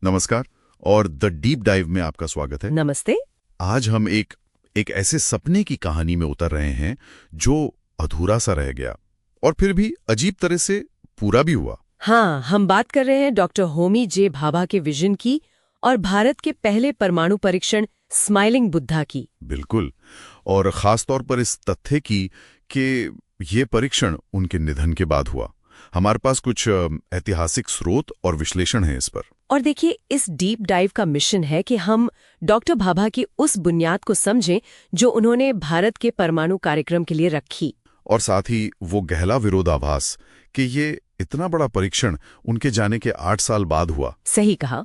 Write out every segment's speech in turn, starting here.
नमस्कार और the deep dive में आपका स्वागत है। नमस्ते। आज हम एक ऐसे सपने की कहानी में उतर रहे हैं जो अधूरा सा रह गया और फिर भी अजीब तरह से पूरा भी हुआ। हाँ, हम बात कर रहे हैं डॉक्टर होमी जे भाभा के विजन की और भारत के पहले परमाणु परीक्षण स्माइलिंग बुद्धा की। बिल्कुल, और खास तौर पर इस तथ्य की कि ये परीक्षण उनके निधन के बाद हुआ। हमारे पास कुछ ऐतिहासिक स्रोत और विश्लेषण है इस पर। और देखिए, इस डीप डाइव का मिशन है कि हम डॉक्टर भाभा की उस बुनियाद को समझें जो उन्होंने भारत के परमाणु कार्यक्रम के लिए रखी, और साथ ही वो गहरा विरोधाभास कि ये इतना बड़ा परीक्षण उनके जाने के 8 साल बाद हुआ। सही कहा।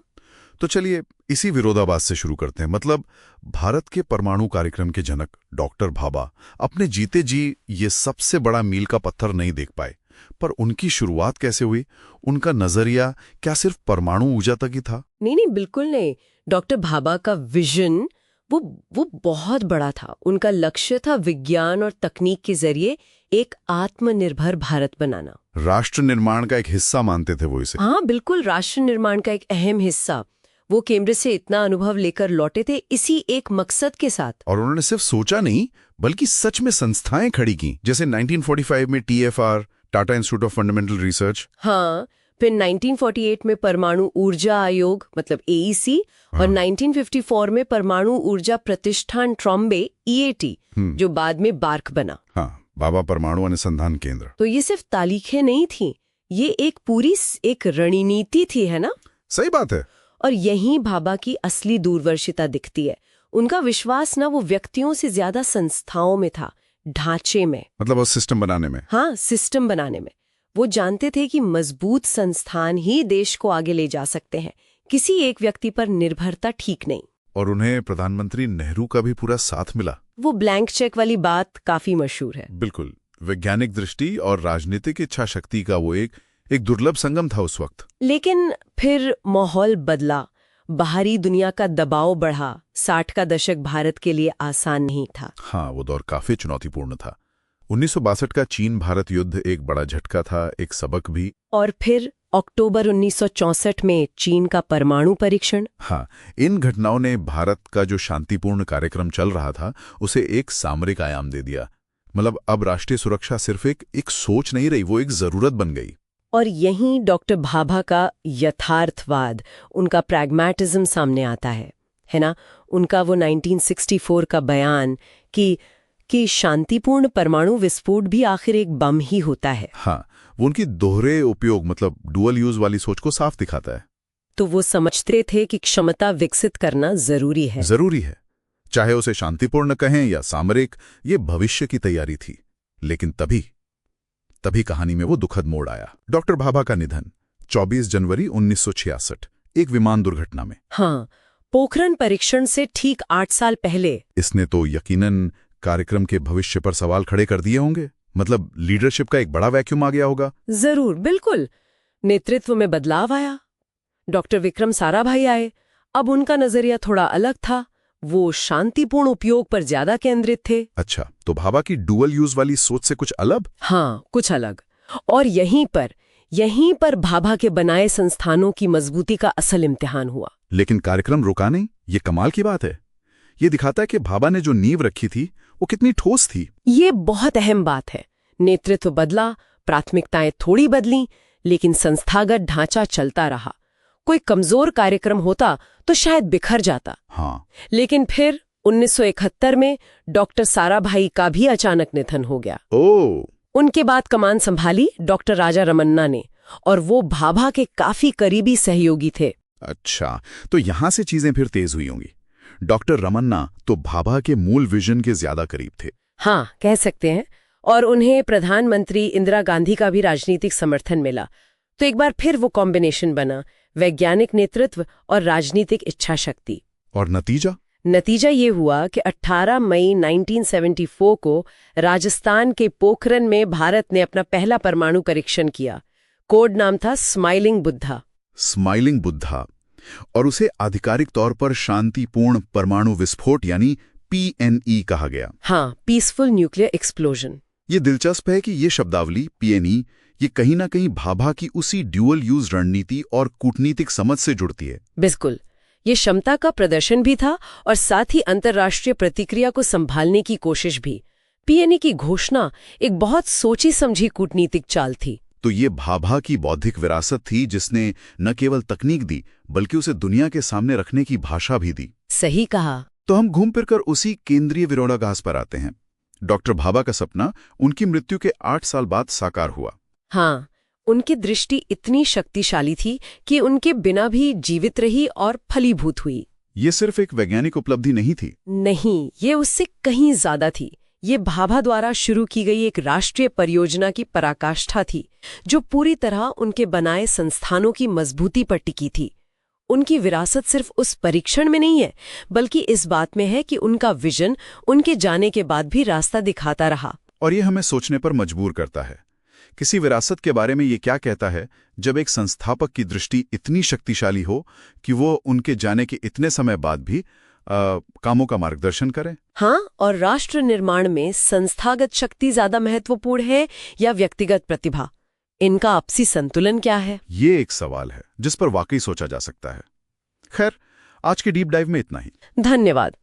तो चलिए इसी विरोधाभास से शुरू करते हैं। मतलब भारत के परमाणु कार्यक्रम के जनक डॉक्टर भाभा अपने जीते जी ये सबसे बड़ा मील का पत्थर नहीं देख पाए, पर उनकी शुरुआत कैसे हुई? उनका नजरिया क्या सिर्फ परमाणु ऊर्जा तक ही था? नहीं, बिल्कुल नहीं। डॉक्टर भाभा का विजन वो बहुत बड़ा था। उनका लक्ष्य था विज्ञान और तकनीक के जरिए एक आत्मनिर्भर भारत बनाना। राष्ट्र निर्माण का एक हिस्सा मानते थे वो इसे। हाँ, बिल्कुल, राष्ट्र निर्माण का एक अहम हिस्सा। वो केंद्र से इतना अनुभव लेकर लौटे थे इसी एक मकसद के साथ। और उन्होंने सिर्फ सोचा नहीं बल्कि सच में संस्थाएं खड़ी की, जैसे 1945 में TFR, Tata institute of fundamental research. हाँ, फिर 1948 में परमाणु ऊर्जा आयोग मतलब AEC, और 1954 में परमाणु ऊर्जा प्रतिष्ठान ट्रॉम्बे EAT, जो बाद में बार्क बना। हाँ, भाभा परमाणु अनुसंधान केंद्र। तो ये सिर्फ तारीखें नहीं थी, ये एक पूरी एक रणनीति थी, है ना? सही बात है। और यहीं भाभा की असली दूरदर्शिता दिखती है। उनका विश्वास ना वो व्यक्तियों से ज्यादा संस्थाओं में था, ढांचे में, मतलब वो सिस्टम बनाने में। हाँ, सिस्टम बनाने में। वो जानते थे कि मजबूत संस्थान ही देश को आगे ले जा सकते हैं, किसी एक व्यक्ति पर निर्भरता ठीक नहीं। और उन्हें प्रधानमंत्री नेहरू का भी पूरा साथ मिला। वो ब्लैंक चेक वाली बात काफी मशहूर है। बिल्कुल, वैज्ञानिक दृष्टि और राजनीतिक इच्छा शक्ति का वो एक दुर्लभ संगम था उस वक्त। लेकिन फिर माहौल बदला, बाहरी दुनिया का दबाव बढ़ा। 60 का दशक भारत के लिए आसान नहीं था। हाँ, वो दौर काफी चुनौतीपूर्ण था। 1962 का चीन भारत युद्ध एक बड़ा झटका था, एक सबक भी। और फिर अक्टूबर 1964 में चीन का परमाणु परीक्षण। हाँ, इन घटनाओं ने भारत का जो शांतिपूर्ण कार्यक्रम चल रहा था उसे एक सामरिक आयाम दे दिया। मतलब अब राष्ट्रीय सुरक्षा सिर्फ एक सोच नहीं रही, वो एक जरूरत बन गई। और यहीं डॉक्टर भाभा का यथार्थवाद, उनका प्रैग्मैटिज्म सामने आता है ना? उनका वो 1964 का बयान कि शांतिपूर्ण परमाणु विस्फोट भी आखिर एक बम ही होता है। हाँ, वो उनकी दोहरे उपयोग मतलब डुअल यूज वाली सोच को साफ दिखाता है। तो वो समझते थे कि क्षमता विकसित करना जरूरी है, चाहे उसे शांतिपूर्ण कहें या सामरिक, ये भविष्य की तैयारी थी। लेकिन तभी कहानी में वो दुखद मोड़ आया। डॉक्टर भाभा का निधन 24 जनवरी 1966 एक विमान दुर्घटना में। हाँ, पोखरण परीक्षण से ठीक 8 साल पहले। इसने तो यकीनन कार्यक्रम के भविष्य पर सवाल खड़े कर दिए होंगे। मतलब लीडरशिप का एक बड़ा वैक्यूम आ गया होगा। जरूर, बिल्कुल। नेतृत्व में बदलाव आया। डॉक्टर विक्रम साराभाई आए। अब उनका नजरिया थोड़ा अलग था। वो शांतिपूर्ण उपयोग पर ज्यादा केंद्रित थे। अच्छा, तो भाभा की डुअल यूज वाली सोच से कुछ अलग? हाँ, कुछ अलग। और यहीं पर भाभा के बनाए संस्थानों की मजबूती का असल इम्तिहान हुआ। लेकिन कार्यक्रम रुका नहीं, ये कमाल की बात है। ये दिखाता है कि भाभा ने जो नींव रखी थी वो कितनी ठोस थी। ये बहुत अहम बात है। नेतृत्व बदला, प्राथमिकताएं थोड़ी बदली, लेकिन संस्थागत ढांचा चलता रहा। कोई कमजोर कार्यक्रम होता तो शायद बिखर जाता। हाँ, लेकिन फिर 1971 में डॉक्टर साराभाई का भी अचानक निधन हो गया। उनके बाद कमान संभाली डॉक्टर राजा रमन्ना ने, और वो भाभा के काफी करीबी सहयोगी थे। अच्छा, तो यहां से चीजें फिर तेज हुई होंगी। डॉक्टर रमन्ना तो भाभा के मूल विजन के ज्यादा करीब थे। हाँ, कह सकते हैं। और उन्हें प्रधानमंत्री इंदिरा गांधी का भी राजनीतिक समर्थन मिला। तो एक बार फिर वो कॉम्बिनेशन बना, वैज्ञानिक नेतृत्व और राजनीतिक इच्छा शक्ति। और नतीजा ये हुआ कि 18 मई 1974 को राजस्थान के पोखरण में भारत ने अपना पहला परमाणु परीक्षण किया। कोड नाम था स्माइलिंग बुद्धा, और उसे आधिकारिक तौर पर शांतिपूर्ण परमाणु विस्फोट यानी PNE कहा गया। हाँ, पीसफुल न्यूक्लियर एक्सप्लोजन। ये दिलचस्प है कि ये शब्दावली PNE ये कहीं ना कहीं भाभा की उसी ड्यूअल यूज रणनीति और कूटनीतिक समझ से जुड़ती है। बिल्कुल, ये क्षमता का प्रदर्शन भी था और साथ ही अंतर्राष्ट्रीय प्रतिक्रिया को संभालने की कोशिश भी। पीएनए की घोषणा एक बहुत सोची समझी कूटनीतिक चाल थी। तो ये भाभा की बौद्धिक विरासत थी जिसने न केवल तकनीक दी बल्कि उसे दुनिया के सामने रखने की भाषा भी दी। सही कहा। तो हम घूम फिरकर उसी केंद्रीय विरोधाभास पर आते हैं। डॉक्टर भाभा का सपना उनकी मृत्यु के 8 साल बाद साकार हुआ। हाँ, उनकी दृष्टि इतनी शक्तिशाली थी कि उनके बिना भी जीवित रही और फलीभूत हुई। ये सिर्फ एक वैज्ञानिक उपलब्धि नहीं थी। नहीं, ये उससे कहीं ज्यादा थी। ये भाभा द्वारा शुरू की गई एक राष्ट्रीय परियोजना की पराकाष्ठा थी, जो पूरी तरह उनके बनाए संस्थानों की मजबूती पर टिकी थी। उनकी विरासत सिर्फ उस परीक्षण में नहीं है, बल्कि इस बात में है कि उनका विजन उनके जाने के बाद भी रास्ता दिखाता रहा। और ये हमें सोचने पर मजबूर करता है। किसी विरासत के बारे में ये क्या कहता है जब एक संस्थापक की दृष्टि इतनी शक्तिशाली हो कि वो उनके जाने के इतने समय बाद भी कामों का मार्गदर्शन करें। हाँ, और राष्ट्र निर्माण में संस्थागत शक्ति ज्यादा महत्वपूर्ण है या व्यक्तिगत प्रतिभा? इनका आपसी संतुलन क्या है? ये एक सवाल है जिस पर वाकई सोचा जा सकता है। खैर, आज के डीप डाइव में इतना ही। धन्यवाद।